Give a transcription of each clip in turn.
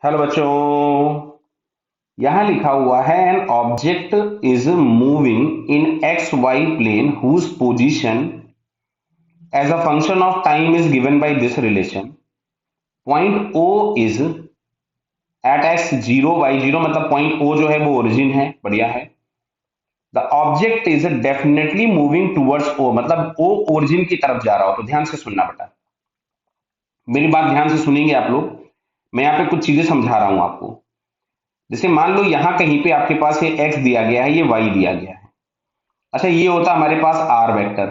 Hello बच्चों। यहां लिखा हुआ है an object is moving in X Y plane whose position as a function of time is given by this relation. Point O is at X zero Y zero, मतलब point O जो है वो origin है, बढ़िया है। The object is definitely moving towards O, मतलब O origin की तरफ जा रहा हो। तो ध्यान से सुनना बेटा, मेरी बात ध्यान से सुनेंगे आप लोग। मैं यहाँ पे कुछ चीजें समझा रहा हूं आपको। जैसे मान लो यहां कहीं पे आपके पास ये x दिया गया है, ये y दिया गया है। अच्छा, ये होता हमारे पास r वेक्टर,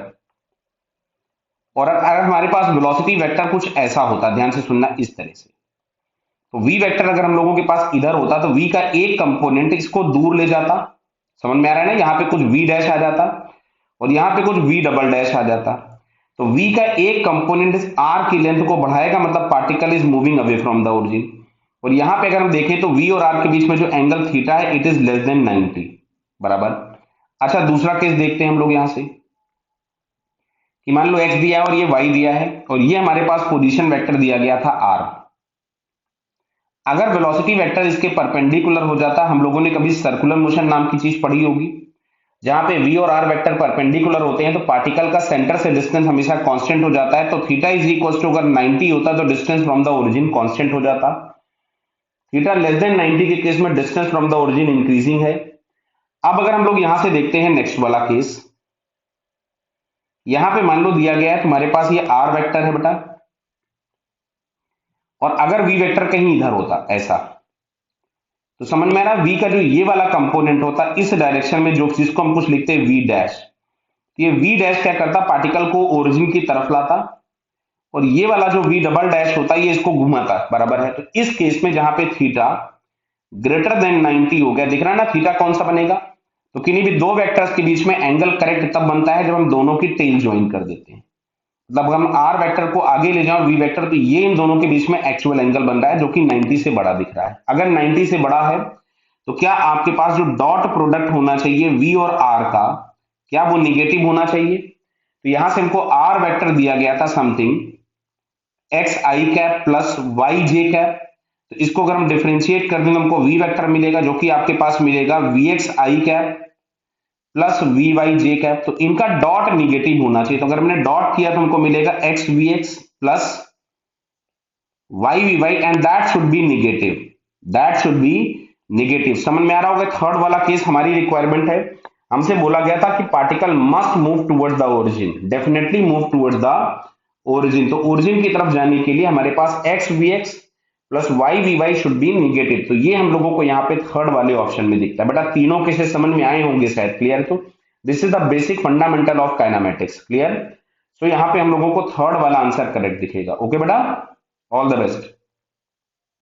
और अगर हमारे पास वेलोसिटी वेक्टर कुछ ऐसा होता, ध्यान से सुनना, इस तरह से। तो v वेक्टर अगर हम लोगों के पास इधर होता तो v का एक कंपोनेंट इसको दूर ले जाता। समझ में आ रहा है ना? यहाँ पे कुछ v डैश आ जाता और यहाँ पे कुछ v डबल डैश आ जाता। तो v का एक कंपोनेंट इस r की लेंथ को बढ़ाएगा, मतलब particle is moving away from the origin. और यहाँ पे अगर हम देखें तो v और r के बीच में जो एंगल थीटा है, इट इज लेस देन 90, बराबर। अच्छा, दूसरा केस देखते हैं हम लोग यहाँ से कि मान लो x दिया है और ये y दिया है, और ये हमारे पास पोजीशन वेक्टर दिया गया था r। अगर वेलोसिटी वेक्टर इसके परपेंडिकुलर हो जाता, हम लोगों ने कभी सर्कुलर मोशन नाम की चीज पढ़ी होगी, जहां पे v और r वेक्टर परपेंडिकुलर होते हैं तो पार्टिकल का सेंटर से डिस्टेंस हमेशा कांस्टेंट हो जाता है। तो थीटा इज इक्वल टू, अगर 90 होता तो distance from the origin constant हो जाता। थीटा लेस देन 90 के केस में distance from the origin increasing है। अब अगर हम लोग यहां से देखते हैं नेक्स्ट वाला केस, यहां पे मान लो दिया गया है तुम्हारे पास ये r वेक्टर है बेटा, और अगर v वेक्टर कहीं इधर होता ऐसा, तो समझ में आ रहा है v का जो ये वाला कंपोनेंट होता इस डायरेक्शन में, जो जिसको हम कुछ लिखते हैं v डैश, ये v डैश क्या करता, पार्टिकल को ओरिजिन की तरफ लाता, और ये वाला जो v डबल डैश होता है ये इसको घुमाता, बराबर है। तो इस केस में जहां पे थीटा ग्रेटर देन 90 हो गया, दिख रहा है ना थीटा कौन सा बनेगा? तो किन्हीं भी दो वेक्टर्स के बीच में एंगल करेक्ट तब बनता है जब हम दोनों की टेल ज्वाइन कर देते हैं। मतलब हम r वेक्टर को आगे ले जाओ v वेक्टर, तो ये इन दोनों के बीच में एक्चुअल एंगल बन रहा है जो कि 90 से बड़ा दिख रहा है। अगर 90 से बड़ा है तो क्या आपके पास जो डॉट प्रोडक्ट होना चाहिए v और r का, क्या वो निगेटिव होना चाहिए? तो यहां से हमको r वेक्टर दिया गया था something x i cap plus Y j cap. तो इसको अगर हम डिफरेंशिएट कर देंगे हमको v वेक्टर मिलेगा, जो कि आपके पास मिलेगा v x i cap plus v y j cap. तो इनका डॉट निगेटिव होना चाहिए। तो अगर हमने डॉट किया तो हमको मिलेगा x we x plus why we y, and that should be negative. That should be negative. समझ में आ रहा होगा? थर्ड वाला केस हमारी रिक्वायरमेंट है। हमसे बोला गया था कि particle must move towards the origin, definitely move towards the origin. तो ओरिजिन की तरफ जाने के लिए हमारे पास X we x plus why we Y should be negative. तो ये हम लोगों को यहाँ पे थर्ड वाले ऑप्शन में दिखता है। बेटा तीनों केसेस समझ में आए होंगे शायद, क्लियर? तो this is the basic fundamental of kinematics, clear? So यहाँ पे हम लोगों को थर्ड वाला आंसर करेक्ट दिखेगा। ओके बेटा, ऑल द बेस्ट।